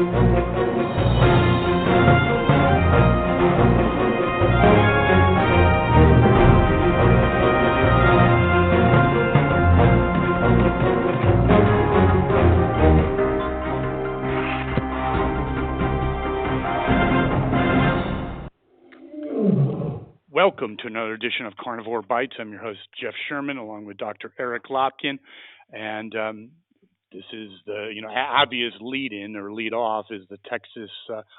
Welcome to another edition of Carnivore Bites. I'm your host, Jeff Sherman, along with Dr. Eric Lopkin. And this is the obvious lead-in or lead-off is the Texas,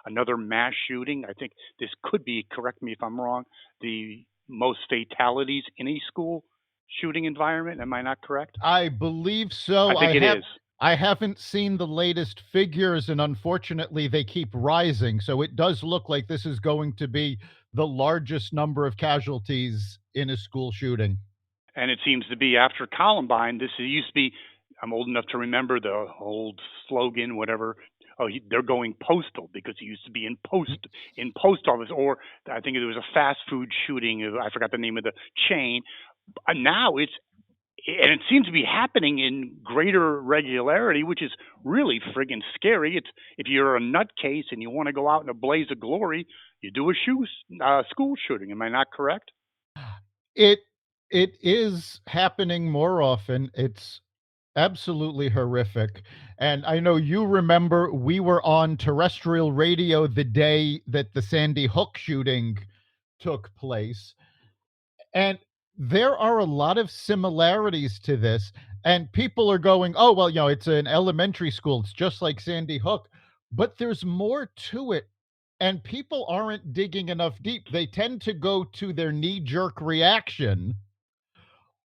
another mass shooting. I think this could be, correct me if I'm wrong, the most fatalities in a school shooting environment. Am I not correct? I believe so. I think it is. I haven't seen the latest figures, and unfortunately, they keep rising. So it does look like this is going to be the largest number of casualties in a school shooting. And it seems to be after Columbine. This used to be, I'm old enough to remember the old slogan, whatever. Oh, they're going postal because it used to be in post office, or I think it was a fast food shooting. I forgot the name of the chain. Now it seems to be happening in greater regularity, which is really friggin' scary. It's if you're a nutcase and you want to go out in a blaze of glory, you do a school shooting. Am I not correct? It is happening more often. It's absolutely horrific. And I know you remember we were on terrestrial radio the day that the Sandy Hook shooting took place. And there are a lot of similarities to this. And people are going, oh, well, it's an elementary school. It's just like Sandy Hook. But there's more to it. And people aren't digging enough deep. They tend to go to their knee-jerk reaction.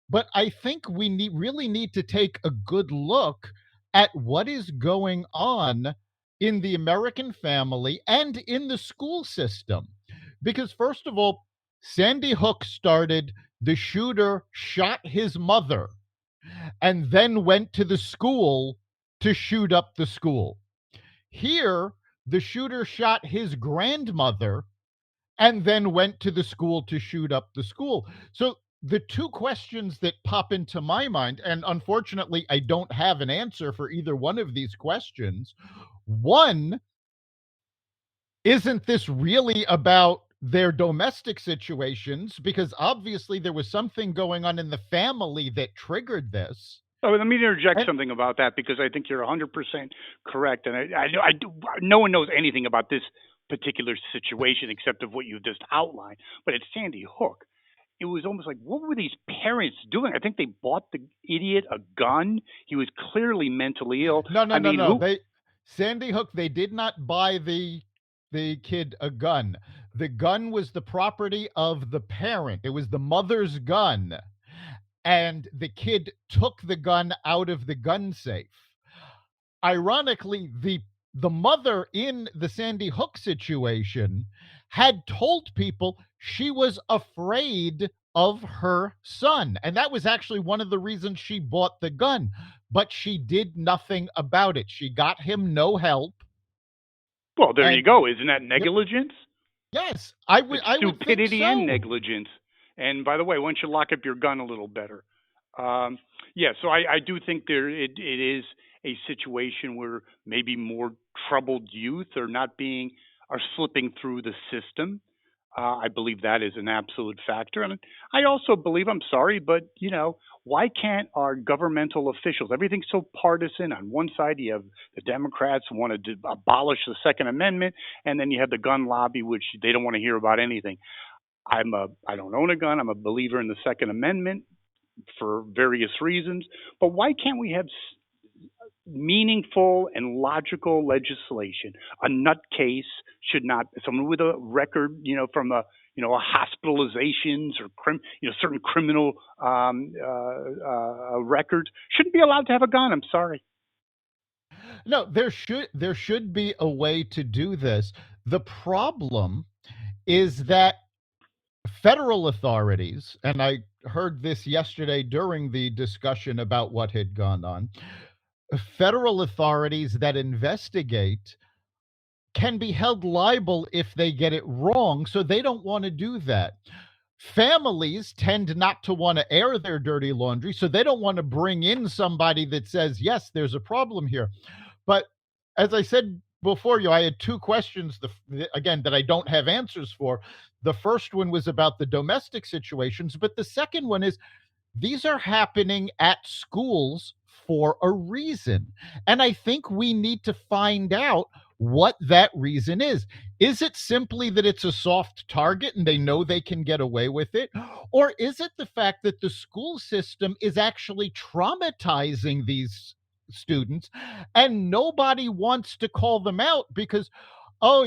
But I think we really need to take a good look at what is going on in the American family and in the school system. Because first of all, Sandy Hook started, the shooter shot his mother and then went to the school to shoot up the school. Here, the shooter shot his grandmother and then went to the school to shoot up the school. So the two questions that pop into my mind, and unfortunately, I don't have an answer for either one of these questions. One, isn't this really about their domestic situations? Because obviously there was something going on in the family that triggered this. Oh, let me interject something about that because I think you're 100% correct. And no one knows anything about this particular situation except of what you just outlined. But at Sandy Hook, it was almost like, what were these parents doing? I think they bought the idiot a gun. He was clearly mentally ill. No. Sandy Hook, they did not buy the kid a gun. The gun was the property of the parent. It was the mother's gun. And the kid took the gun out of the gun safe. Ironically, the mother in the Sandy Hook situation had told people she was afraid of her son. And that was actually one of the reasons she bought the gun. But she did nothing about it. She got him no help. Well, there you go. Isn't that negligence? Yes. I would stupidity think so. And negligence. And by the way, why don't you lock up your gun a little better? So I do think it is a situation where maybe more troubled youth are slipping through the system. I believe that is an absolute factor. And I also believe, I'm sorry, but, why can't our governmental officials, everything's so partisan. On one side, you have the Democrats who want to abolish the Second Amendment, and then you have the gun lobby, which they don't want to hear about anything. I don't own a gun. I'm a believer in the Second Amendment for various reasons. But why can't we have meaningful and logical legislation? A nutcase should not, someone with a record, from hospitalizations or certain criminal records shouldn't be allowed to have a gun. I'm sorry. No, there should be a way to do this. The problem is that federal authorities, and I heard this yesterday during the discussion about what had gone on, federal authorities that investigate can be held liable if they get it wrong, so they don't want to do that. Families tend not to want to air their dirty laundry, so they don't want to bring in somebody that says, yes, there's a problem here. But as I said before you, I had two questions. Again, that I don't have answers for. The first one was about the domestic situations, but the second one is these are happening at schools for a reason. And I think we need to find out what that reason is. Is it simply that it's a soft target and they know they can get away with it? Or is it the fact that the school system is actually traumatizing these students and nobody wants to call them out because, oh,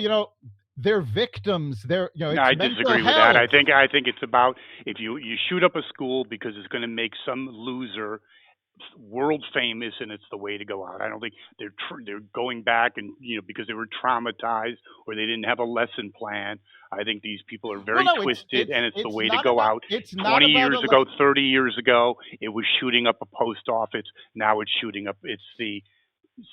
they're victims. No, It's I mental disagree with that. health. I think it's about if you shoot up a school because it's going to make some loser world famous and it's the way to go out. I don't think they're going back and because they were traumatized or they didn't have a lesson plan. I think these people are Well, very no, twisted and it's the it's way to not go about out. it's not 20 about years ago, 30 years ago, it was shooting up a post office. Now it's shooting up. It's the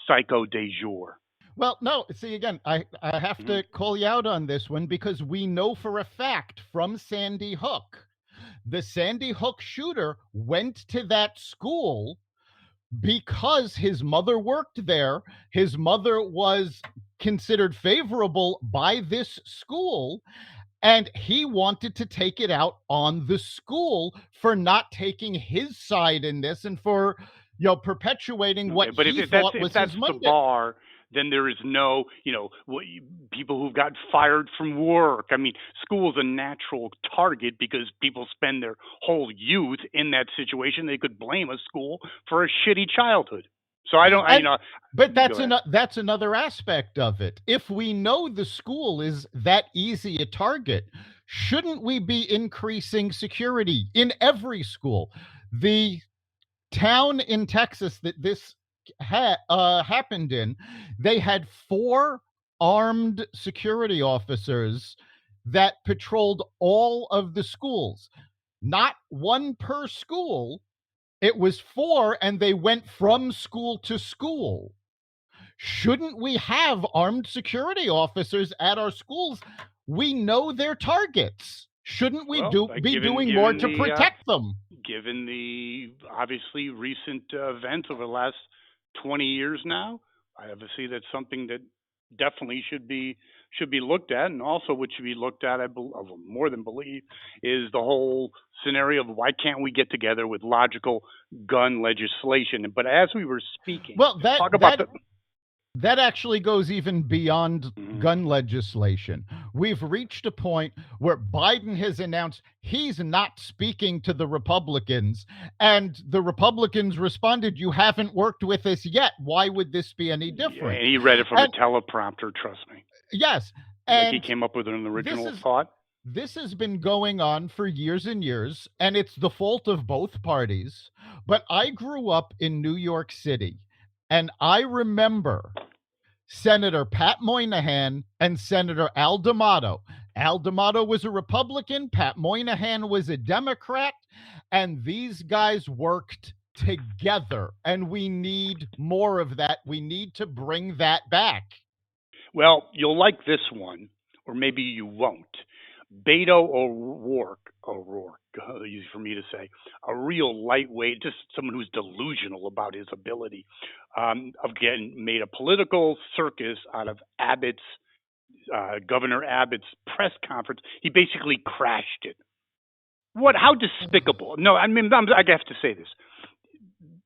psycho de jour. well, no, see again, I have Hmm. to call you out on this one because we know for a fact from Sandy Hook, the Sandy Hook shooter went to that school because his mother worked there. His mother was considered favorable by this school, and he wanted to take it out on the school for not taking his side in this and for perpetuating Okay, what but if, he if that's thought if was that's his the Monday. bar, then there is no, people who've got fired from work. I mean, school's a natural target because people spend their whole youth in that situation. They could blame a school for a shitty childhood. So I don't, I, you And know, but go ahead. that's another aspect of it. If we know the school is that easy a target, shouldn't we be increasing security in every school? The town in Texas that this happened in, they had four armed security officers that patrolled all of the schools. Not one per school. It was four, and they went from school to school. Shouldn't we have armed security officers at our schools? We know their targets. Shouldn't we Well, be doing more to protect them? given the obviously recent events over the last 20 years now, I obviously that's something that definitely should be looked at, and also what should be looked at, I more than believe, is the whole scenario of why can't we get together with logical gun legislation? But as we were speaking, Well, talk about the. that actually goes even beyond Mhm. gun legislation. We've reached a point where Biden has announced he's not speaking to the Republicans, and the Republicans responded, "You haven't worked with us yet. Why would this be any Yeah, different?" and he read it from a And teleprompter. Trust me, yes, like he and came up with an this original is thought. this has been going on for years and years, and it's the fault of both parties. But I grew up in New York City, and I remember Senator Pat Moynihan and Senator Al D'Amato. Al D'Amato was a Republican, Pat Moynihan was a Democrat, and these guys worked together. And we need more of that. We need to bring that back. Well, you'll like this one, or maybe you won't. Beto O'Rourke, easy for me to say, a real lightweight, just someone who's delusional about his ability, of getting made a political circus out of Governor Abbott's press conference. He basically crashed it. What? How despicable! No, I mean, I have to say this.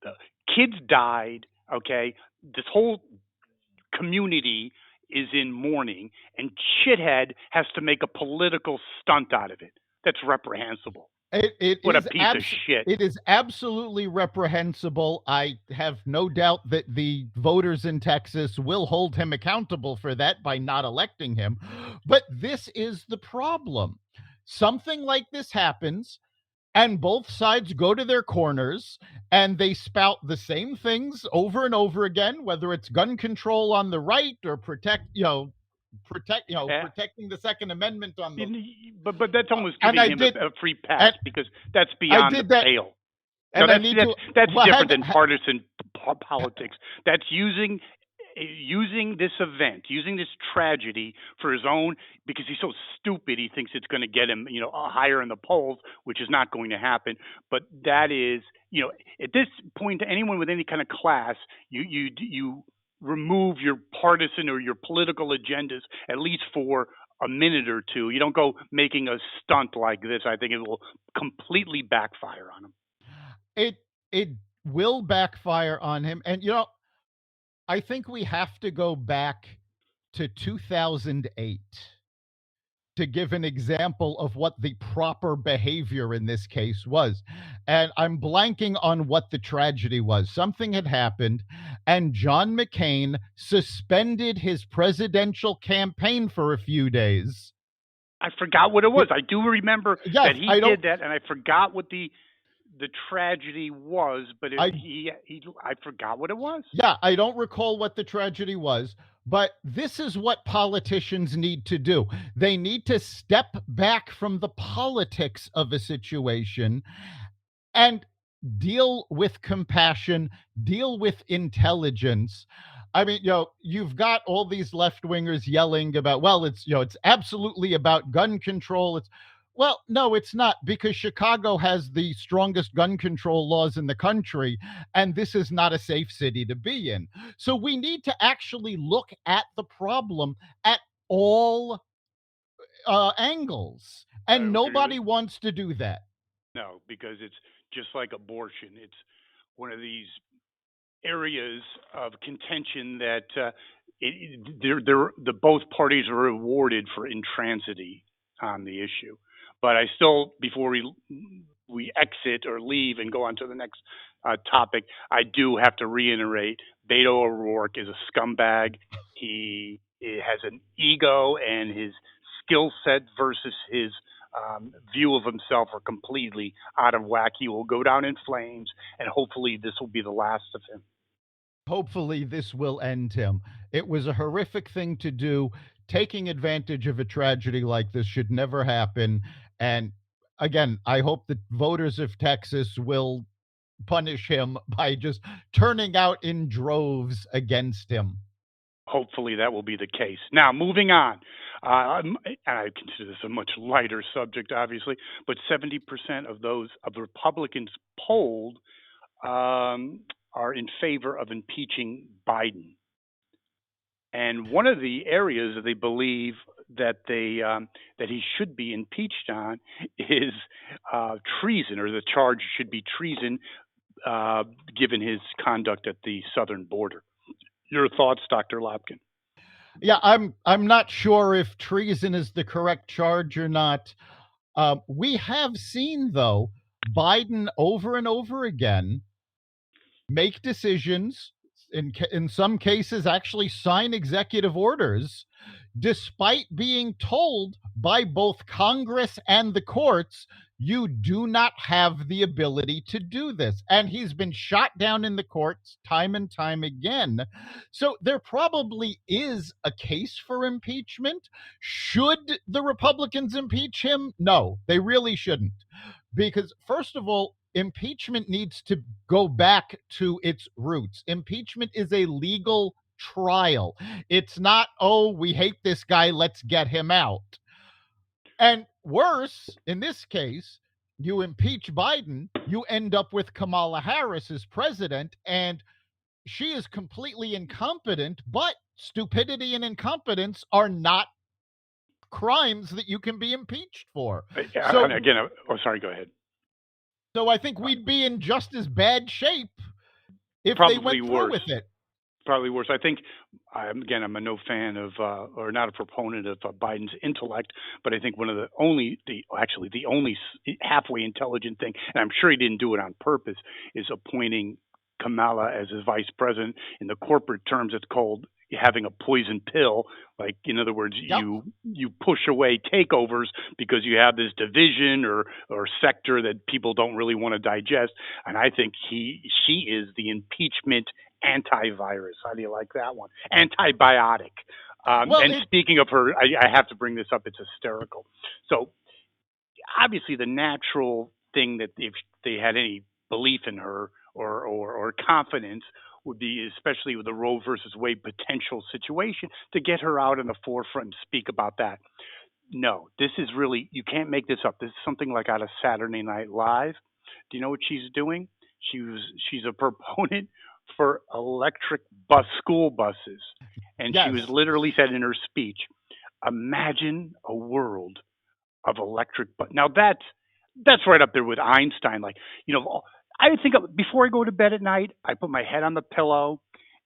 The kids died. Okay, this whole community is in mourning, and shithead has to make a political stunt out of it. That's reprehensible. What a piece of shit. it is absolutely reprehensible. I have no doubt that the voters in Texas will hold him accountable for that by not electing him. But this is the problem. Something like this happens, and both sides go to their corners and they spout the same things over and over again, whether it's gun control on the right or Yeah. protecting the Second Amendment on the. But that's almost And giving I him did, a free pass and because that's I beyond the did that, pale. No, and I need to. that's Well, different than partisan politics. That's using this event, using this tragedy for his own, because he's so stupid. He thinks it's going to get him, higher in the polls, which is not going to happen. But that is, at this point, to anyone with any kind of class, you remove your partisan or your political agendas at least for a minute or two. You don't go making a stunt like this. I think it will completely backfire on them. It it will backfire on him. And I think we have to go back to 2008 to give an example of what the proper behavior in this case was. And I'm blanking on what the tragedy was. Something had happened, and John McCain suspended his presidential campaign for a few days. I forgot what it Y- was. I do remember Yes, that he I don't did that, and I forgot what the tragedy was. But I he I forgot what it was. yeah, I don't recall what the tragedy was, but this is what politicians need to do. They need to step back from the politics of a situation and deal with compassion, deal with intelligence. I mean, you've got all these left wingers yelling about, well, it's absolutely about gun control. Well, no, it's not, because Chicago has the strongest gun control laws in the country, and this is not a safe city to be in. So we need to actually look at the problem at all angles, I and agree with nobody wants to do that. no, because it's just like abortion. It's one of these areas of contention that the both parties are rewarded for intransigy on the issue. But I still, before we exit or leave and go on to the next topic, I do have to reiterate: Beto O'Rourke is a scumbag. He has an ego, and his skill set versus his view of himself are completely out of whack. He will go down in flames, and hopefully, this will be the last of him. Hopefully this will end him. It was a horrific thing to do. Taking advantage of a tragedy like this should never happen. And again, I hope that voters of Texas will punish him by just turning out in droves against him. Hopefully, that will be the case. Now, moving on. I consider this a much lighter subject, obviously, but 70% of those of the Republicans polled are in favor of impeaching Biden. And one of the areas that they believe that he should be impeached on is treason, or the charge should be treason, uh, given his conduct at the southern border. Your thoughts, Dr. Lopkin? Yeah, I'm not sure if treason is the correct charge or not. We have seen, though, Biden over and over again make decisions, in some cases actually sign executive orders, despite being told by both Congress and the courts, you do not have the ability to do this. And he's been shot down in the courts time and time again. So there probably is a case for impeachment. Should the Republicans impeach him? No, they really shouldn't. Because, first of all, impeachment needs to go back to its roots. Impeachment is a legal trial. It's not, oh, we hate this guy, let's get him out. And worse, in this case, you impeach Biden, you end up with Kamala Harris as president, and she is completely incompetent, but stupidity and incompetence are not crimes that you can be impeached for. And So again, oh, sorry, go ahead. so I think we'd be in just as bad shape if they Probably went through worse. with it. Probably worse. I think, I'm a no fan of, or not a proponent of Biden's intellect, but I think one of the only halfway intelligent thing, and I'm sure he didn't do it on purpose, is appointing Kamala as his vice president. In the corporate terms, it's called having a poison pill. Like, in other words, Yep. you push away takeovers because you have this division or sector that people don't really want to digest. And I think she is the impeachment antivirus. How do you like that one? Antibiotic. Well, And speaking of her, I have to bring this up. It's hysterical. So obviously, the natural thing that if they had any belief in her or confidence would be, especially with the Roe versus Wade potential situation, to get her out in the forefront and speak about that. No, this is really, you can't make this up. This is something like out of Saturday Night Live. Do you know what she's doing? She's a proponent for electric school buses. And she was Yes. literally said in her speech, imagine a world of electric. But now that's right up there with Einstein. Like, I think before I go to bed at night, I put my head on the pillow,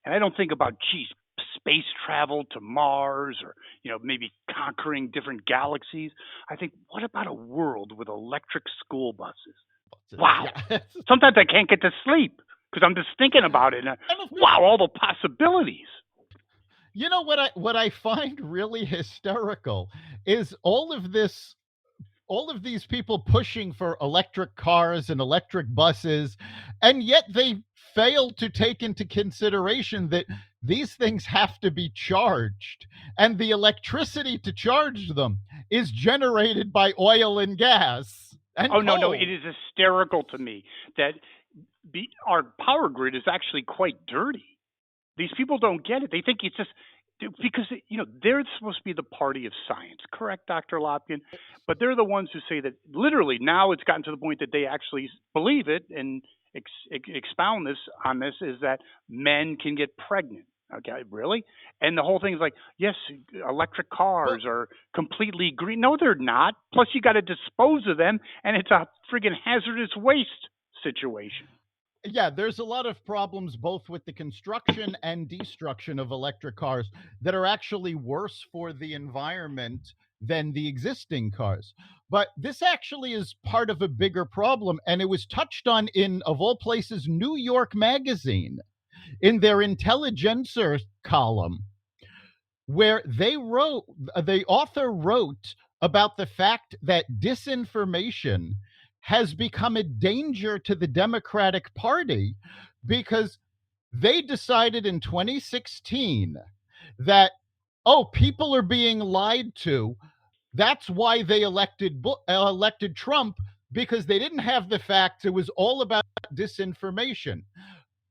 and I don't think about, geez, space travel to Mars, or maybe conquering different galaxies. I think, what about a world with electric school buses? Wow. Yeah. Sometimes I can't get to sleep because I'm just thinking about it. And And of course, wow, all the possibilities. what I find really hysterical is all of these people pushing for electric cars and electric buses, and yet they fail to take into consideration that these things have to be charged, and the electricity to charge them is generated by oil and gas and Oh no, no, it coal. is hysterical to me that our power grid is actually quite dirty. These people don't get it. They think it's just because they're supposed to be the party of science, correct, Dr. Lopkin? But they're the ones who say that literally now it's gotten to the point that they actually believe it and expound this on this is that men can get pregnant. Okay, really? And the whole thing is like, yes, electric Well, cars are completely green. No, they're not. Plus, you got to dispose of them, and it's a friggin' hazardous waste situation. yeah, there's a lot of problems both with the construction and destruction of electric cars that are actually worse for the environment than the existing cars. But this actually is part of a bigger problem, and it was touched on in, of all places, New York Magazine in their Intelligencer column, where the author wrote about the fact that disinformation has become a danger to the Democratic Party because they decided in 2016 that, oh, people are being lied to. That's why they elected Trump, because they didn't have the facts. It was all about disinformation.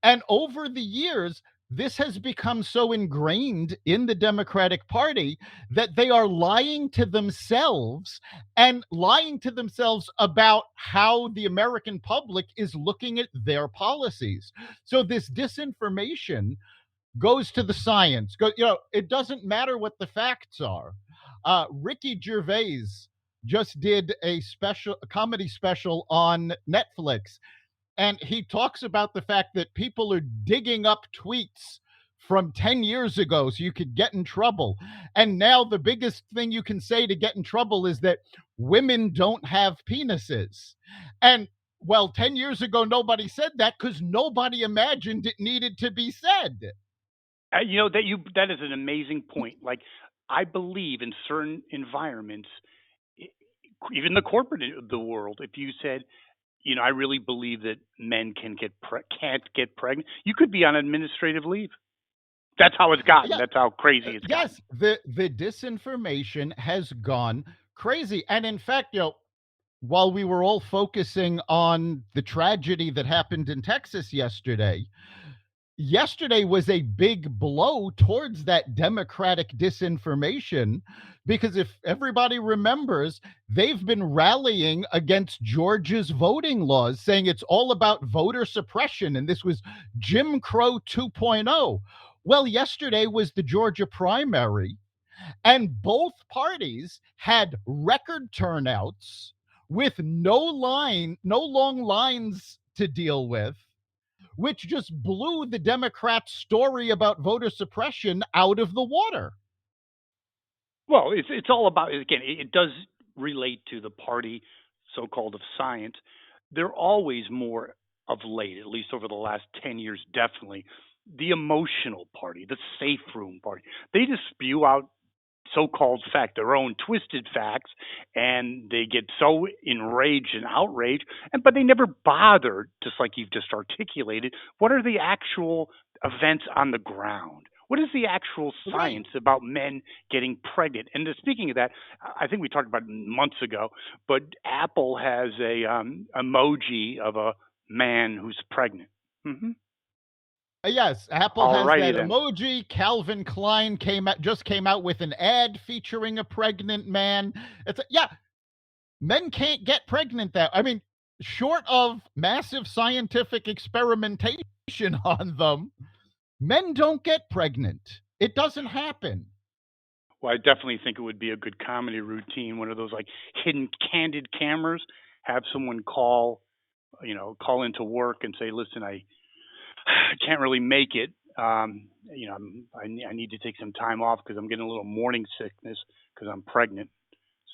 And over the years, this has become so ingrained in the Democratic Party that they are lying to themselves, and lying to themselves about how the American public is looking at their policies. So this disinformation goes to the science. It doesn't matter what the facts are. Ricky Gervais just did a comedy special on Netflix, and he talks about the fact that people are digging up tweets from 10 years ago so you could get in trouble. And now the biggest thing you can say to get in trouble is that women don't have penises. And well, 10 years ago, nobody said that because nobody imagined it needed to be said. That is an amazing point. Like, I believe in certain environments, e- even the corporate the world. If you said, I really believe that men can't get pregnant, you could be on administrative leave. That's how it's gotten. Yeah, That's how crazy it's gotten. yes, the disinformation has gone crazy. And in fact, while we were all focusing on the tragedy that happened in Texas yesterday was a big blow towards that Democratic disinformation, because if everybody remembers, they've been rallying against Georgia's voting laws, saying it's all about voter suppression and this was Jim Crow 2.0. Well, yesterday was the Georgia primary, and both parties had record turnouts with no long lines to deal with, which just blew the Democrats' story about voter suppression out of the water. Well, it's all about, again. It does relate to the party, so-called, of science. They're always more of late, at least over the last 10 years, definitely the emotional party, the safe room party. They just spew out so-called fact, their own twisted facts, and they get so enraged and outraged, but they never bother, just like you've just articulated. What are the actual events on the ground? What is the actual Right. science about men getting pregnant? And speaking of that, I think we talked about it months ago, but Apple has a emoji of a man who's pregnant. Hmm. Yes, Apple All has righty that then. emoji. Calvin Klein just came out with an ad featuring a pregnant man. Yeah, men can't get pregnant. That I mean, short of massive scientific experimentation. on them, men don't get pregnant. It doesn't happen. Well, I definitely think it would be a good comedy routine, one of those like hidden candid cameras. Have someone call, call into work and say, "Listen, I can't really make it. I need to take some time off because I'm getting a little morning sickness because I'm pregnant."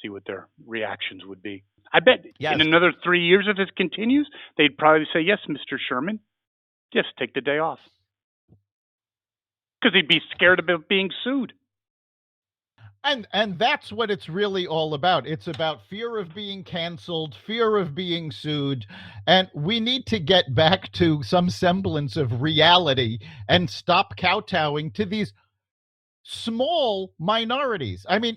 See what their reactions would be. I bet in Yes. another 3 years, if this continues, they'd probably say, "Yes, Mr. Sherman, yes, take the day off," because they'd be scared about being sued. And that's what it's really all about. It's about fear of being canceled, fear of being sued, and we need to get back to some semblance of reality and stop kowtowing to these small minorities. I mean,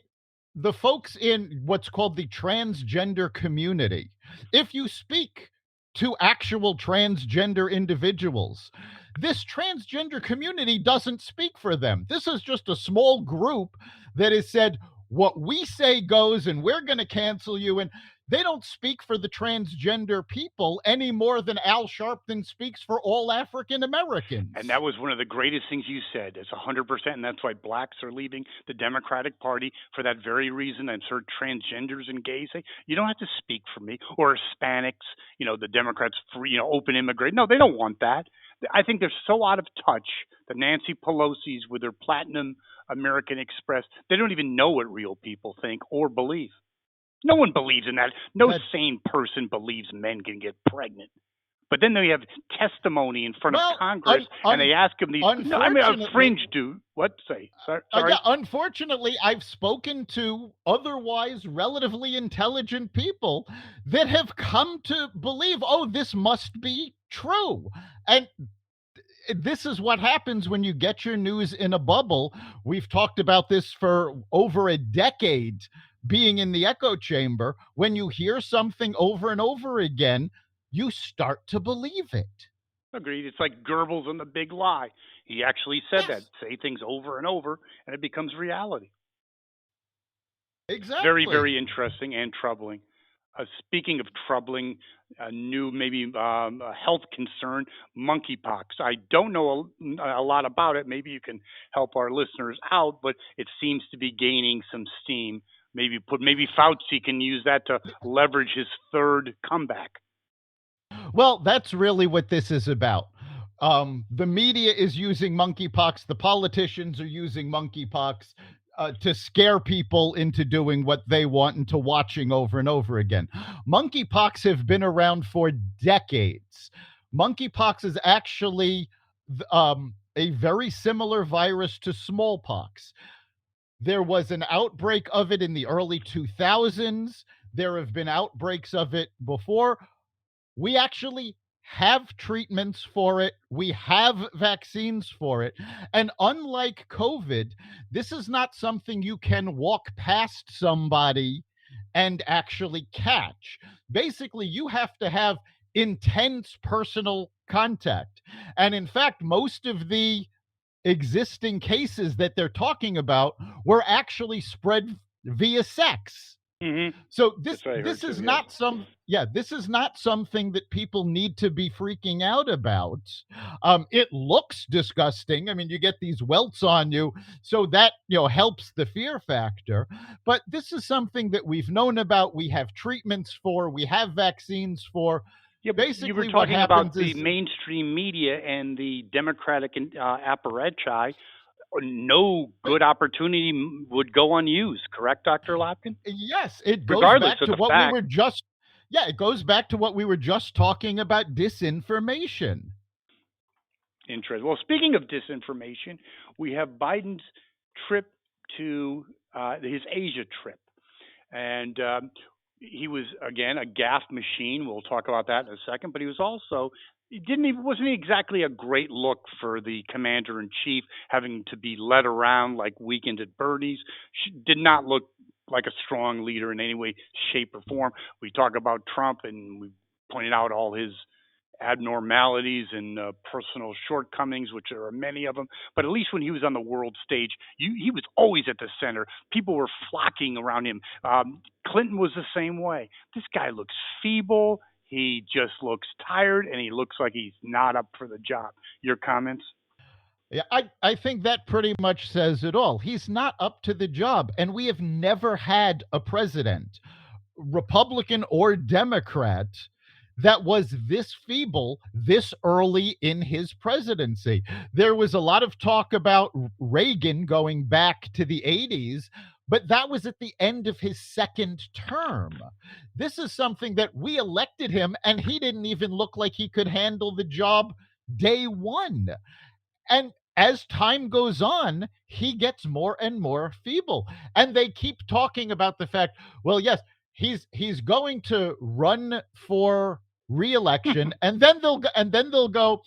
the folks in what's called the transgender community, if you speak to actual transgender individuals, this transgender community doesn't speak for them. This is just a small group that has said, what we say goes, and we're going to cancel you. And they don't speak for the transgender people any more than Al Sharpton speaks for all African And Americans. that was one of the greatest things you said. It's 100%, and that's why blacks are leaving the Democratic Party for that very reason. I've heard transgenders and gays say, "You don't have to speak for me," or Hispanics. The Democrats free, open immigrant. No, they don't want that. I think they're so out of touch. The Nancy Pelosi's with their platinum American Express, they don't even know what real people think or believe. No one believes in that. No That, sane person believes men can get pregnant. But then they have testimony in front of well, Congress, and they ask them these. No, I mean a unfortunately, fringe dude. What say? yeah, Sorry. unfortunately, I've spoken to otherwise relatively intelligent people that have come to believe, oh, this must be true. And this is what happens when you get your news in a bubble. We've talked about this for over a decade being in the echo chamber. When you hear something over and over again, you start to believe it. Agreed. It's like Goebbels on The Big Lie. He actually said that. Yes, Say things over and over, and it becomes reality. Very, exactly. very interesting and troubling. Speaking of troubling, a new maybe a health concern, monkeypox. I don't know a lot about it. Maybe you can help our listeners out, but it seems to be gaining some steam. Maybe Fauci can use that to leverage his third comeback. Well, that's really what this is about. The media is using monkeypox. The politicians are using monkeypox to scare people into doing what they want and to watching over and over again. Monkeypox have been around for decades. Monkeypox is actually a very similar virus to smallpox. There was an outbreak of it in the early 2000s. There have been outbreaks of it before. We actually have treatments for it. We have vaccines for it. And unlike COVID, this is not something you can walk past somebody and actually catch. Basically, you have to have intense personal contact. And in fact, most of the existing cases that they're talking about were actually spread via sex. Mm-hmm. So Yes, this I heard this too. is Yes. not some yeah, this is not something that people need to be freaking out about. It looks disgusting. I mean, you get these welts on you, so that helps the fear factor. But this is something that we've known about. We have treatments for. We have vaccines for. Yeah, but you were Basically, what talking about happens the is mainstream media and the Democratic apparatchik. No good opportunity would go unused, correct, Dr. Lopkin? yes, it goes Regardless back of to the what we fact. were just yeah, it goes back to what we were just talking about disinformation. Interest. Well, speaking of disinformation, we have Biden's trip to his Asia trip. And he was again a gaffe machine. We'll talk about that in a second. But he was also he didn't even wasn't exactly a great look for the commander in chief, having to be led around like Weekend at Bernie's. She did not look like a strong leader in any way, shape, or form. We talk about Trump, and we pointed out all his abnormalities and personal shortcomings, which there are many of them. But at least when he was on the world stage, he was always at the center. People were flocking around him. Clinton was the same way. This guy looks feeble. He just looks tired and he looks like he's not up for the job. Your comments? Yeah, I think that pretty much says it all. He's not up to the job, and we have never had a president, Republican or Democrat, that was this feeble this early in his presidency. There was a lot of talk about Reagan going back to the 80s, but that was at the end of his second term. This is something that we elected him, and he didn't even look like he could handle the job day one. And as time goes on, he gets more and more feeble. And they keep talking about the fact, well, yes, he's going to run for reelection, and then they'll go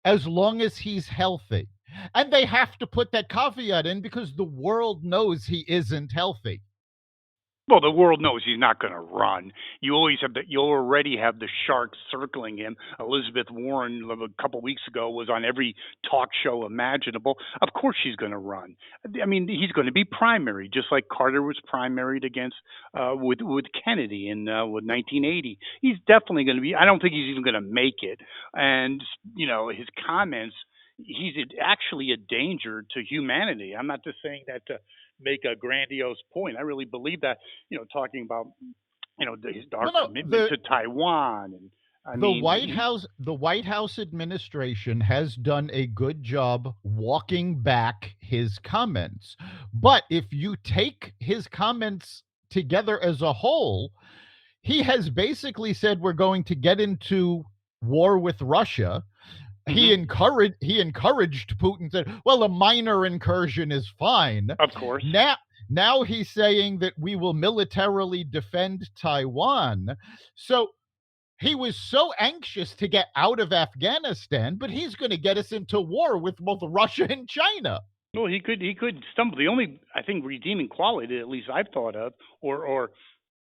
as long as he's healthy. And they have to put that caveat in because the world knows he isn't healthy. Well, the world knows he's not going to run. You already have the sharks circling him. Elizabeth Warren a couple weeks ago was on every talk show imaginable. Of course she's going to run. I mean, he's going to be primary, just like Carter was primaried against with Kennedy in with 1980. He's definitely going to be. I don't think he's even going to make it. And his comments. Actually a danger to humanity. I'm not just saying that to make a grandiose point. I really believe that, talking about, our No, no, commitment to Taiwan. And I the mean, White House administration has done a good job walking back his comments. But if you take his comments together as a whole, he has basically said we're going to get into war with Russia. mhm, He encouraged Putin, said, well, a minor incursion is fine. of course. Now he's saying that we will militarily defend Taiwan. So he was so anxious to get out of Afghanistan, but he's going to get us into war with both Russia and China. Well, he could stumble. The only, I think, redeeming quality that at least I've thought of, or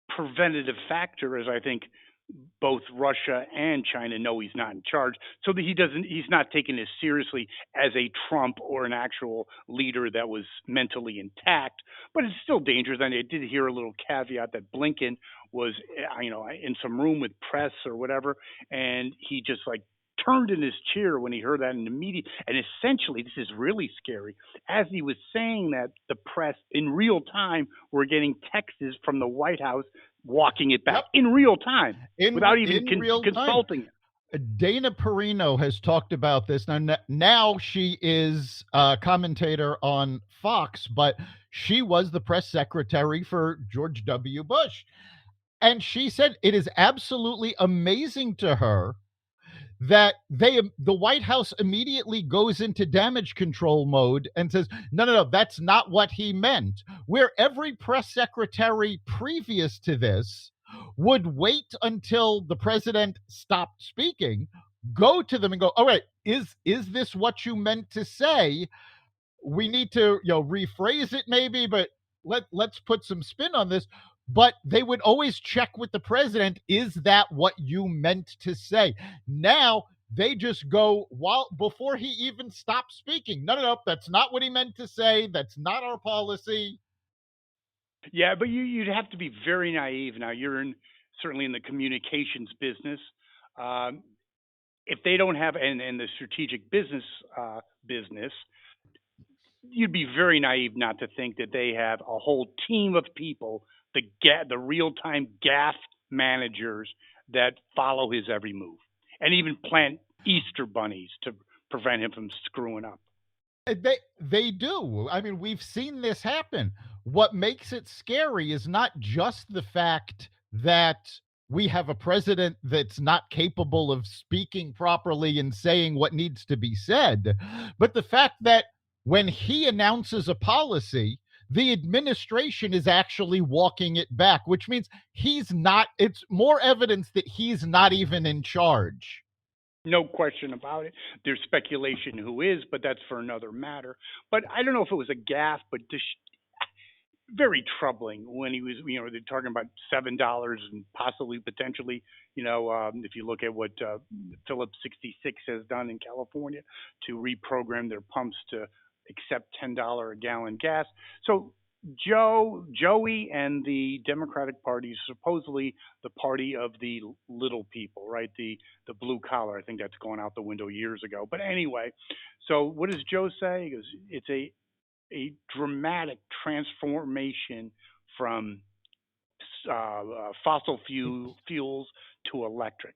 preventative factor, is I think both Russia and China know he's not in charge, so that he's not taken as seriously as a Trump or an actual leader that was mentally intact. But it's still dangerous. And I did hear a little caveat that Blinken was, in some room with press or whatever, and he just like turned in his chair when he heard that in the media. And essentially, this is really scary. As he was saying that, the press in real time were getting texts from the White House walking it back Yep, in real time without even in real time. consulting him. Dana Perino has talked about this. Now she is a commentator on Fox, but she was the press secretary for George W. Bush. And she said it is absolutely amazing to her that the White House immediately goes into damage control mode and says, no, no, no, that's not what he meant. Where every press secretary previous to this would wait until the president stopped speaking, go to them and go, all right, is this what you meant to say? We need to rephrase it maybe, but let's put some spin on this. But they would always check with the president, is that what you meant to say? Now they just go, while before he even stops speaking, no, no, no, that's not what he meant to say, that's not our policy. Yeah, but you'd have to be very naive. Now you're certainly in the communications business. Um, if they don't have, and the strategic business, you'd be very naive not to think that they have a whole team of people, the real time gaff managers that follow his every move, and even plant Easter bunnies to prevent him from screwing up. They do. I mean, we've seen this happen. What makes it scary is not just the fact that we have a president that's not capable of speaking properly and saying what needs to be said, but the fact that when he announces a policy, the administration is actually walking it back, which means he's not, it's more evidence that he's not even in charge. No question about it. There's speculation who is, but that's for another matter. But I don't know if it was a gaffe, but very troubling when he was, they're talking about $7 and possibly potentially, if you look at what Phillips 66 has done in California to reprogram their pumps to accept $10 a gallon gas. So Joey and the Democratic Party is supposedly the party of the little people, right? The blue collar. I think that's gone out the window years ago. But anyway, so what does Joe say? He goes, it's a dramatic transformation from fossil fuels to electric.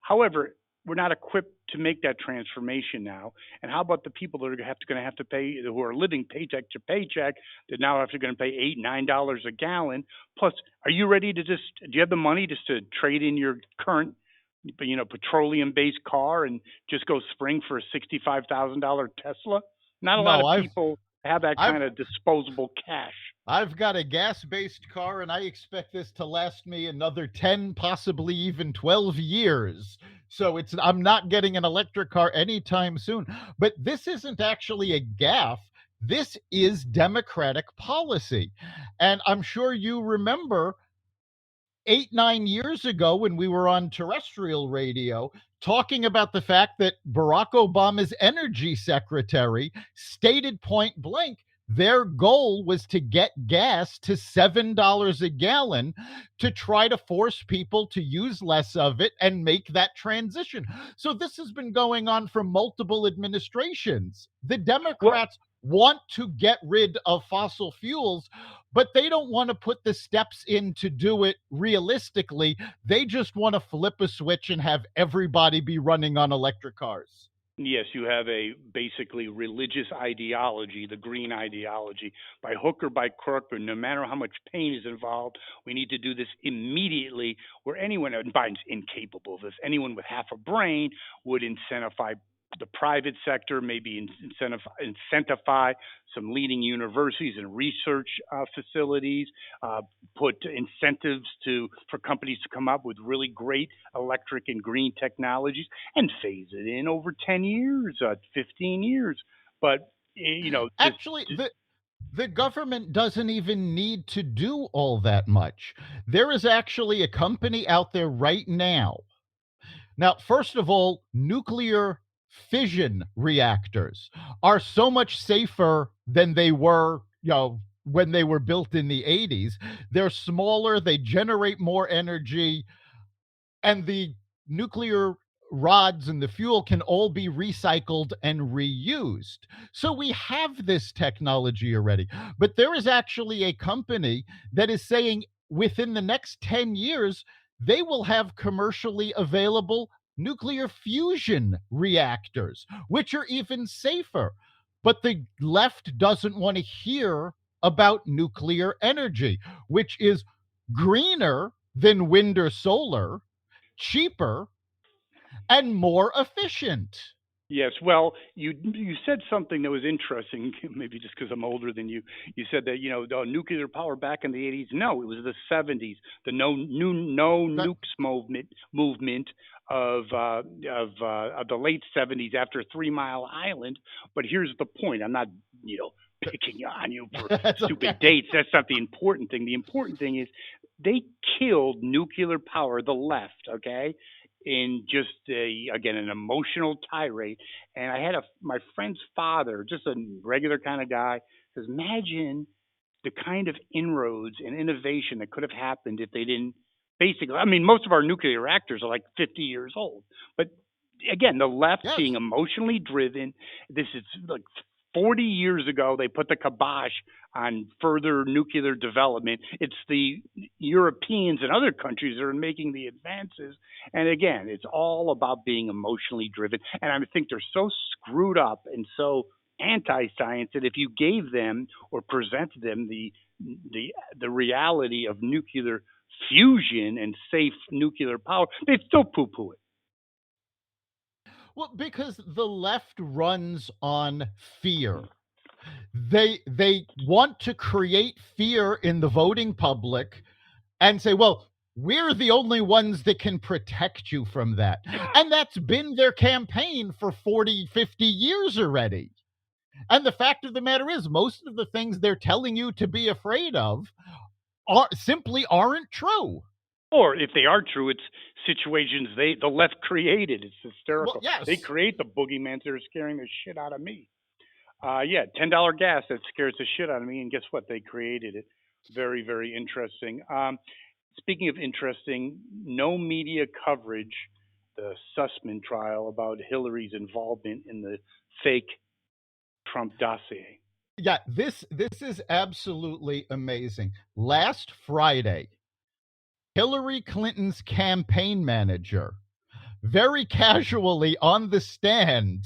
However, we're not equipped to make that transformation now. And how about the people that are going to have to pay, who are living paycheck to paycheck, that now have to going to pay $8, $9 a gallon? Plus, are you ready to just? Do you have the money just to trade in your current, petroleum based car and just go spring for a $65,000 Tesla? Not a lot No, of people have that I've kind of disposable cash. I've got a gas-based car and I expect this to last me another 10, possibly even 12 years. So I'm not getting an electric car anytime soon. But this isn't actually a gaffe. This is Democratic policy. And I'm sure you remember 8, 9 years ago when we were on terrestrial radio talking about the fact that Barack Obama's energy secretary stated point blank their goal was to get gas to $7 a gallon to try to force people to use less of it and make that transition. So this has been going on for multiple administrations. The Well, Democrats want to get rid of fossil fuels, but they don't want to put the steps in to do it realistically. They just want to flip a switch and have everybody be running on electric cars. yes, you have a basically religious ideology, the green ideology, by hook or by crook, but no matter how much pain is involved, we need to do this immediately. Where anyone, and Biden's incapable of this, anyone with half a brain would incentivize the private sector, maybe incentivize some leading universities and research facilities, uh, put incentives for companies to come up with really great electric and green technologies and phase it in over 10 years, 15 years. But, just, Actually, the government doesn't even need to do all that much. There is actually a company out there right now. Now, first of all, nuclear fission reactors are so much safer than they were, when they were built in the 80s. They're smaller, they generate more energy, and the nuclear rods and the fuel can all be recycled and reused. So we have this technology already. But there is actually a company that is saying within the next 10 years, they will have commercially available nuclear fusion reactors, which are even safer. But the left doesn't want to hear about nuclear energy, which is greener than wind or solar, cheaper, and more efficient. yes. Well, you said something that was interesting. Maybe just because I'm older than you. You said that the nuclear power back in the '80s. No, it was the '70s. The no That, nukes movement of the late '70s after 3 Mile Island. But here's the point. I'm not you know picking on you for that's stupid okay. dates. That's not the important thing. The important thing is they killed nuclear power. The left, okay, in just again an emotional tirade. And I had my friend's father, just a regular kind of guy, says, "Imagine the kind of inroads and innovation that could have happened if they didn't." Basically, I mean, most of our nuclear reactors are like 50 years old, but again, the left being Yes. emotionally driven. This is like 40 years ago, they put the kibosh on further nuclear development. It's the Europeans and other countries that are making the advances. And again, it's all about being emotionally driven. And I think they're so screwed up and so anti-science that if you gave them or presented them the the reality of nuclear fusion and safe nuclear power, they'd still poo-poo it. Well, because the left runs on fear. They want to create fear in the voting public and say, well, we're the only ones that can protect you from that. And that's been their campaign for 40, 50 years already. And the fact of the matter is, most of the things they're telling you to be afraid of simply aren't true. Or if they are true, it's situations the left created. It's Well, hysterical. They yes. create the boogeyman that are scaring the shit out of me. Yeah, $10 gas that scares the shit out of me, and guess what? They created it. Very, very interesting. Speaking of interesting, no media coverage, the Sussman trial about Hillary's involvement in the fake Trump dossier. Yeah, this is absolutely amazing. Last Friday, Hillary Clinton's campaign manager very casually on the stand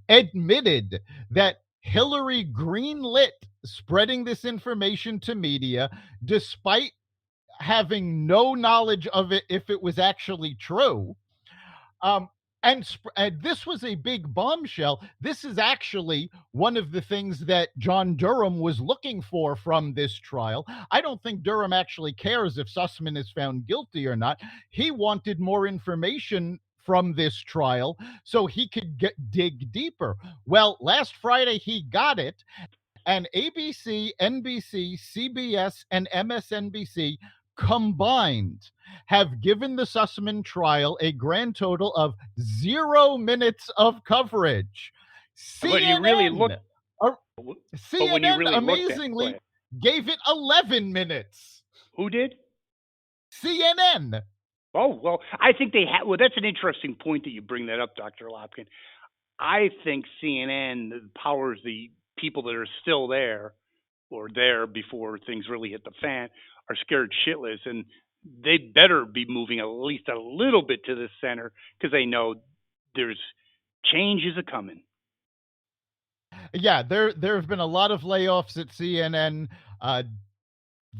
admitted that Hillary greenlit spreading this information to media despite having no knowledge of it if it was actually true. Um, and this was a big bombshell. This is actually one of the things that John Durham was looking for from this trial. I don't think Durham actually cares if Sussman is found guilty or not. He wanted more information from this trial so he could dig deeper. Well, last Friday he got it, and ABC, NBC, CBS, and MSNBC combined have given the Sussman trial a grand total of 0 minutes of coverage. But he really CNN, looked. uh, But when you CNN really looked at, go amazingly ahead. gave it 11 minutes. Who did? CNN. Oh well, I think they had. Well, that's an interesting point that you bring that up, Doctor Lopkin. I think CNN powers the people that are still there or there before things really hit the fan are scared shitless, and they better be moving at least a little bit to the center because they know there's changes a coming. Yeah, there have been a lot of layoffs at CNN. Uh,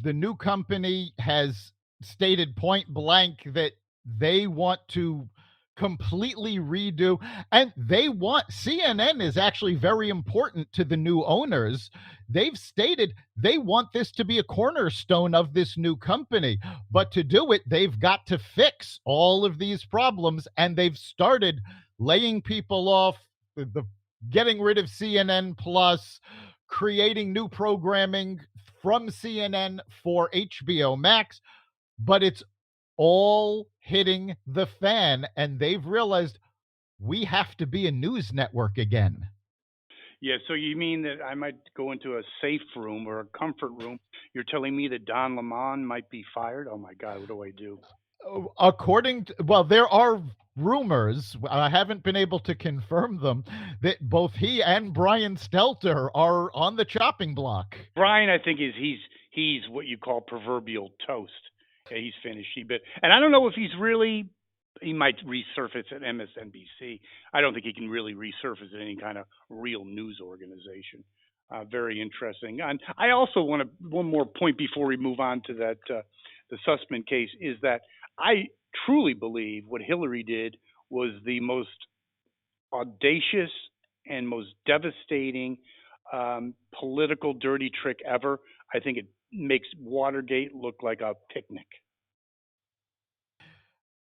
the new company has stated point blank that they want to completely redo, and they want CNN is actually very important to the new owners. They've stated they want this to be a cornerstone of this new company, but to do it they've got to fix all of these problems, and they've started laying people off, the getting rid of CNN plus, creating new programming from CNN for HBO Max, but it's all hitting the fan, and they've realized we have to be a news network again. Yeah, so you mean that I might go into a safe room or a comfort room? You're telling me that Don Lemon might be fired? Oh my God, what do I do? According to, well, there are rumors, I haven't been able to confirm them, that both he and Brian Stelter are on the chopping block. Brian, I think he's what you call proverbial toast. Yeah, he's finished. And I don't know if he's really. He might resurface at MSNBC. I don't think he can really resurface at any kind of real news organization. Very interesting. And I also want to one more point before we move on to that the Sussman case is that I truly believe what Hillary did was the most audacious and most devastating political dirty trick ever. I think it makes Watergate look like a picnic.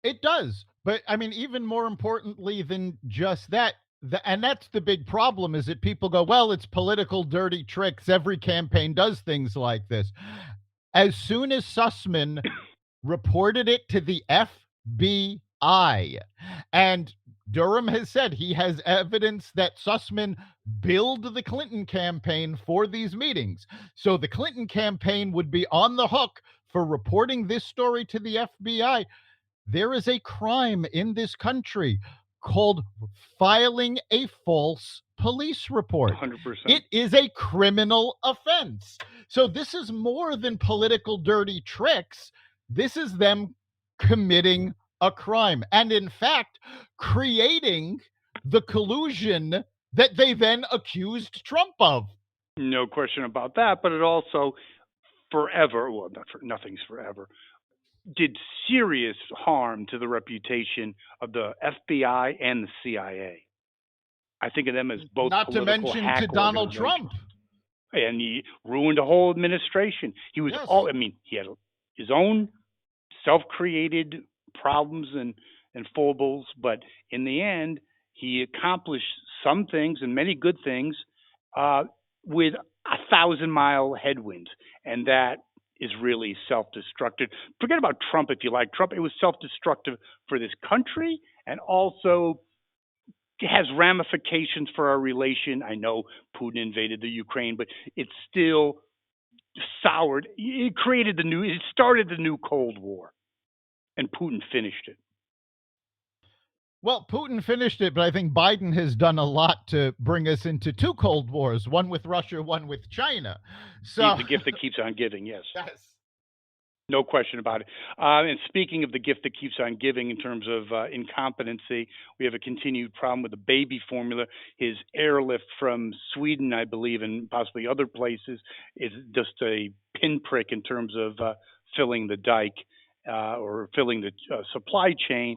It does. But I mean, even more importantly than just that, and that's the big problem, is that people go, well, it's political dirty tricks. Every campaign does things like this. As soon as Sussman reported it to the FBI, and Durham has said he has evidence that Sussman billed the Clinton campaign for these meetings. So the Clinton campaign would be on the hook for reporting this story to the FBI. There is a crime in this country called filing a false police report. 100%. It is a criminal offense. So this is more than political dirty tricks. This is them committing a crime. And in fact, creating the collusion that they then accused Trump of. No question about that. But it also forever, well, nothing's forever, did serious harm to the reputation of the FBI and the CIA. I think of them as both Not to political mention to hack Donald organizations. Trump. And he ruined a whole administration. He was Yes. all, I mean, he had his own self created problems and foibles, but in the end, he accomplished some things and many good things uh, with 1,000 mile headwinds. And that is really self destructive. Forget about Trump if you like Trump. It was self destructive for this country and also has ramifications for our relation. I know Putin invaded the Ukraine, but it's still soured. It started the new Cold War, and Putin finished it. Well, Putin finished it, but I think Biden has done a lot to bring us into two Cold Wars, one with Russia, one with China. He's So, the gift that keeps on giving. Yes. yes. No question about it. And speaking of the gift that keeps on giving in terms of incompetency, we have a continued problem with the baby formula. His airlift from Sweden, I believe, and possibly other places, is just a pinprick in terms of filling the dike or filling the supply chain.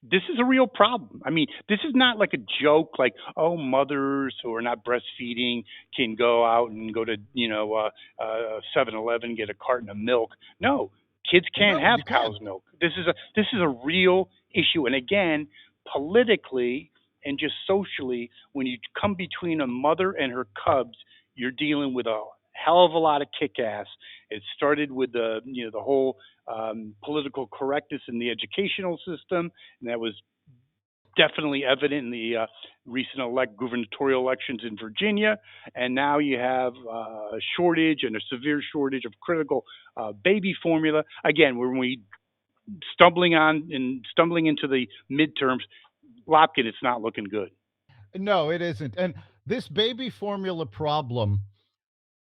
This is a real problem. I mean, this is not like a joke, like, oh, mothers who are not breastfeeding can go out and go to, 7-Eleven, get a carton of milk. No, kids can't No, have you can't. cow's milk. This is a real issue. And again, politically and just socially, when you come between a mother and her cubs, you're dealing with a hell of a lot of kick ass. It started with the whole political correctness in the educational system, and that was definitely evident in the recent gubernatorial elections in Virginia. And now you have a shortage and a severe shortage of critical baby formula. Again, when we stumbling into the midterms, Lopkin, it's not looking good. No, it isn't. And this baby formula problem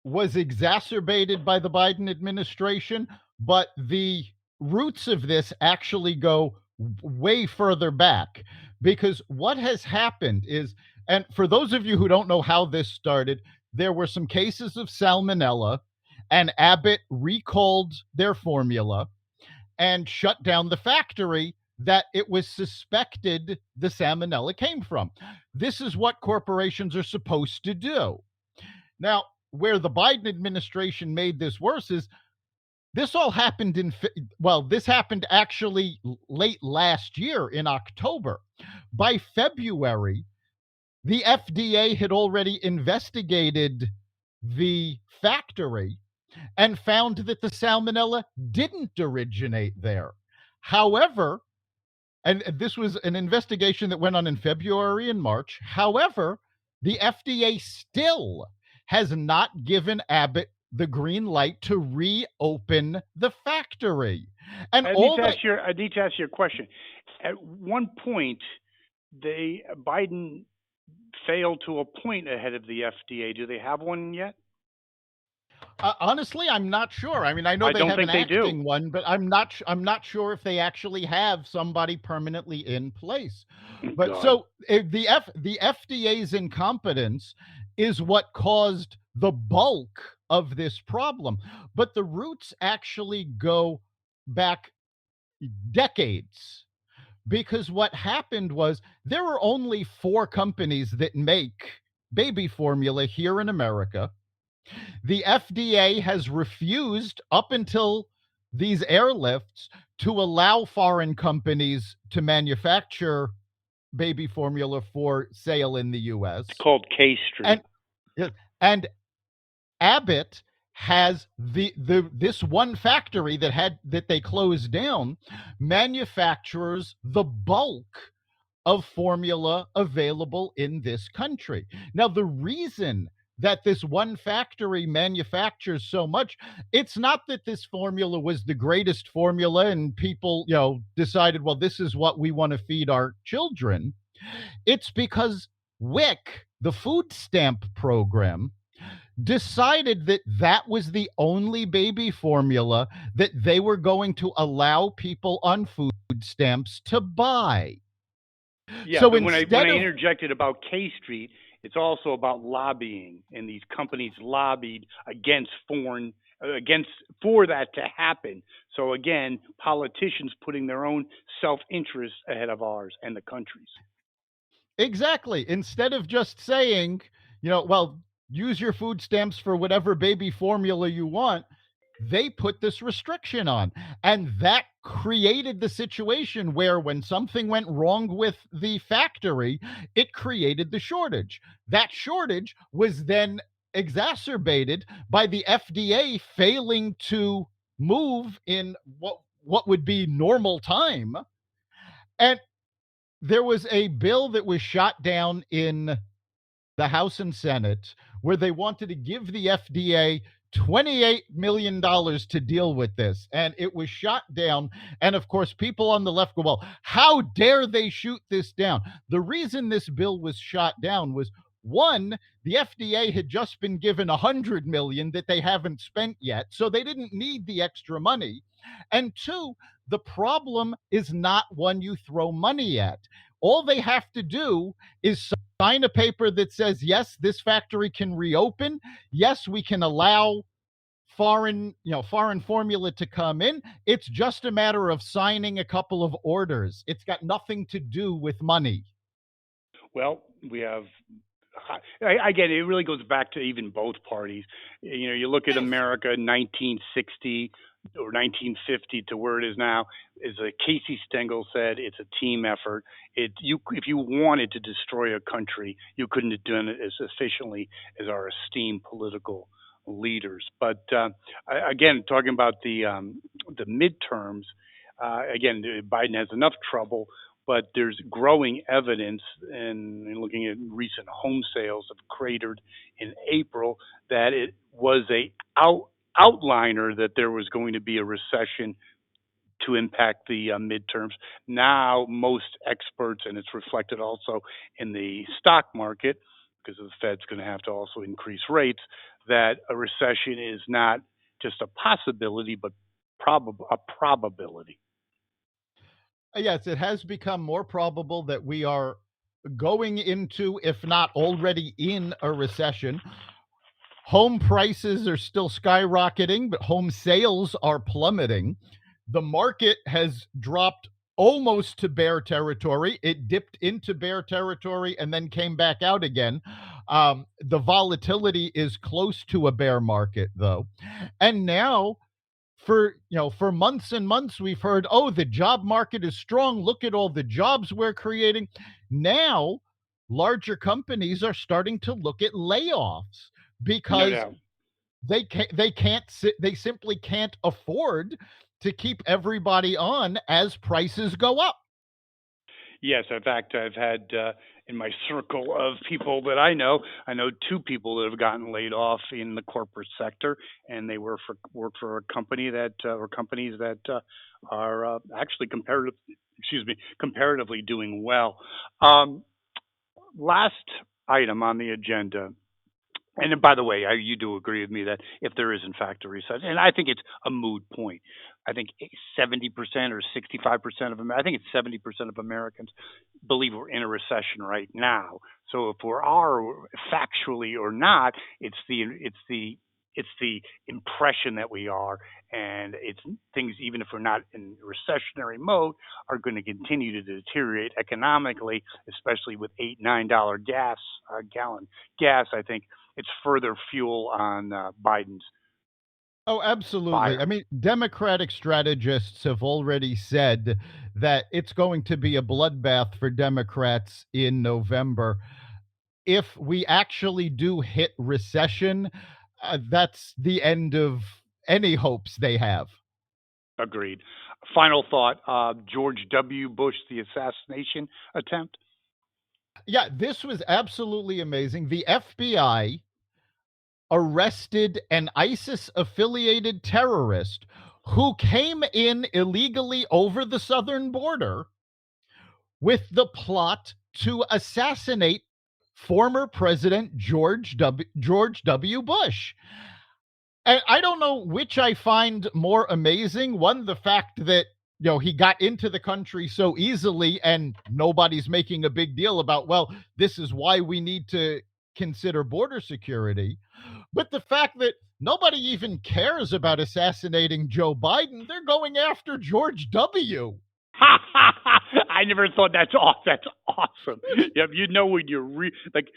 was exacerbated by the Biden administration, but the roots of this actually go way further back because what has happened is, and for those of you who don't know how this started, there were some cases of salmonella, and Abbott recalled their formula and shut down the factory that it was suspected the salmonella came from. This is what corporations are supposed to do. Now, where the Biden administration made this worse is this all happened this happened actually late last year in October. By February, the FDA had already investigated the factory and found that the salmonella didn't originate there. However, and this was an investigation that went on in February and March. However, the FDA still has not given Abbott the green light to reopen the factory. And all that I need to ask you a question. At one point, Biden failed to appoint a head of the FDA. Do they have one yet? honestly, I'm not sure. I mean, I know I they don't have an think they do. acting one, but I'm not sure if they actually have somebody permanently in place. But God. so the FDA's incompetence is what caused the bulk of this problem. But the roots actually go back decades because what happened was there are only 4 companies that make baby formula here in America. The FDA has refused up until these airlifts to allow foreign companies to manufacture baby formula for sale in the It's US. called K Street. And Abbott has the this one factory that they closed down manufactures the bulk of formula available in this country. Now, the reason that this one factory manufactures so much, it's not that this formula was the greatest formula and people, decided, well, this is what we want to feed our children. It's because WIC, the food stamp program, decided that that was the only baby formula that they were going to allow people on food stamps to buy. Yeah, So but when instead I of interjected about K Street, it's also about lobbying, and these companies lobbied against for that to happen. So again, politicians putting their own self interest ahead of ours and the country's. exactly, instead of just saying, well, use your food stamps for whatever baby formula you want, they put this restriction on. And that created the situation where when something went wrong with the factory, it created the shortage. That shortage was then exacerbated by the FDA failing to move in what would be normal time. And There was a bill that was shot down in the House and Senate where they wanted to give the FDA $28 million dollars to deal with this. And it was shot down. And of course, people on the left go, well, how dare they shoot this down? The reason this bill was shot down was one, the FDA had just been given 100 million that they haven't spent yet. So they didn't need the extra money. And two, the problem is not one you throw money at. All they have to do is sign a paper that says, yes, this factory can reopen. Yes, we can allow foreign formula to come in. It's just a matter of signing a couple of orders. It's got nothing to do with money. Well, we have. I get it. It really goes back to even both parties. You know, you look at America, 1960 or 1950 to where it is now. As Casey Stengel said, it's a team effort. If you wanted to destroy a country, you couldn't have done it as efficiently as our esteemed political leaders. But again, talking about the midterms, again, Biden has enough trouble, but there's growing evidence, and looking at recent home sales have cratered in April, that it was outliner that there was going to be a recession to impact the midterms. Now, most experts, and it's reflected also in the stock market, because the Fed's going to have to also increase rates, that a recession is not just a possibility, but a probability. Yes, it has become more probable that we are going into, if not already in, a recession. Home prices are still skyrocketing, but home sales are plummeting. The market has dropped almost to bear territory. It dipped into bear territory and then came back out again. The volatility is close to a bear market, though. And now, for months and months, we've heard, oh, the job market is strong. Look at all the jobs we're creating. Now, larger companies are starting to look at layoffs No because doubt. they simply can't afford to keep everybody on as prices go up. Yes, in fact, I've had in my circle of people that I know two people that have gotten laid off in the corporate sector, and they work for a company that or companies that are actually comparatively doing well. Um, Last item on the agenda. And then, by the way, you do agree with me that if there is in fact a recession, and I think it's a moot point. I think 70% or 65% of I think it's 70% of Americans believe we're in a recession right now. So if we are factually or not, it's the impression that we are, and it's things, even if we're not in recessionary mode, are going to continue to deteriorate economically, especially with $8-9 gas gallon gas. I think it's further fuel on Biden's Oh, absolutely. I fire. mean, Democratic strategists have already said that it's going to be a bloodbath for Democrats in November. If we actually do hit recession, that's the end of any hopes they have. Agreed. Final thought: George W. Bush, the assassination attempt. Yeah, this was absolutely amazing. The FBI arrested an ISIS affiliated terrorist who came in illegally over the southern border with the plot to assassinate former President George W. Bush. And I don't know which I find more amazing. One, the fact that he got into the country so easily and nobody's making a big deal about, well, this is why we need to consider border security. But the fact that nobody even cares about assassinating Joe Biden, they're going after George W. I never thought that's awesome. Yeah, you know when you're like,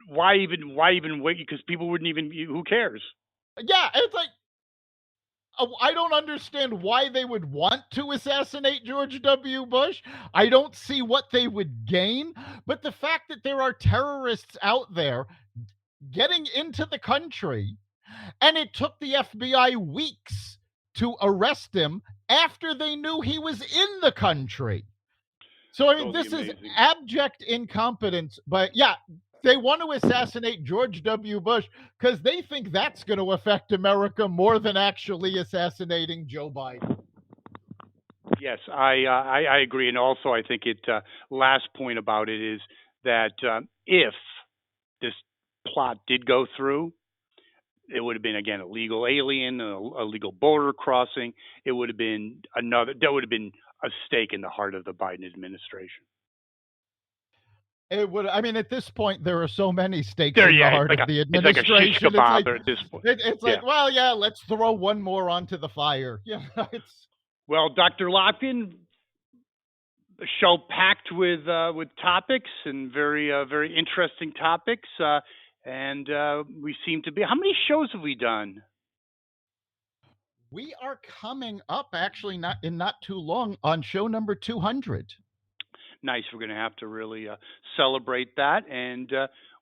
why even wait? Because people wouldn't even. Who cares? Yeah, it's like, I don't understand why they would want to assassinate George W. Bush. I don't see what they would gain. But the fact that there are terrorists out there getting into the country, and it took the FBI weeks to arrest him after they knew he was in the country. So, I mean, Totally this is amazing. abject incompetence. But yeah, they want to assassinate George W. Bush because they think that's going to affect America more than actually assassinating Joe Biden. Yes, I agree, and also I think it last point about it is that if this plot did go through, it would have been again a legal alien, a legal border crossing. It would have been another. That would have been a stake in the heart of the Biden administration. It would. I mean, at this point, there are so many stakes There, in the yeah, heart of the it's like a shish administration. It's like kebab at this point. it's Yeah. like, well, yeah, let's throw one more onto the fire. Yeah, it's Well, Dr. Lopkin, a show packed with topics and very interesting topics, and we seem to be. How many shows have we done? we are coming up actually not too long on show number 200. Nice. We're going to have to really celebrate that, and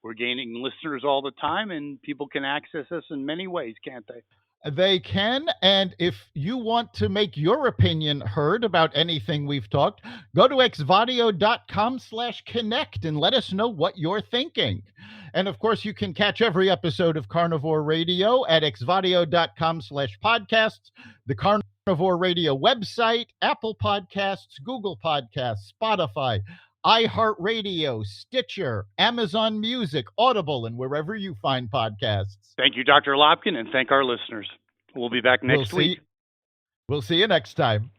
we're gaining listeners all the time, and people can access us in many ways, can't they? They can. And if you want to make your opinion heard about anything we've talked, go to xvadio.com/connect and let us know what you're thinking. And of course, you can catch every episode of Carnivore Radio at xvadio.com/podcasts, the Carnivore Radio website, Apple Podcasts, Google Podcasts, Spotify, iHeartRadio, Stitcher, Amazon Music, Audible, and wherever you find podcasts. Thank you, Dr. Lopkin, and thank our listeners. We'll be back next week. We'll see you next time.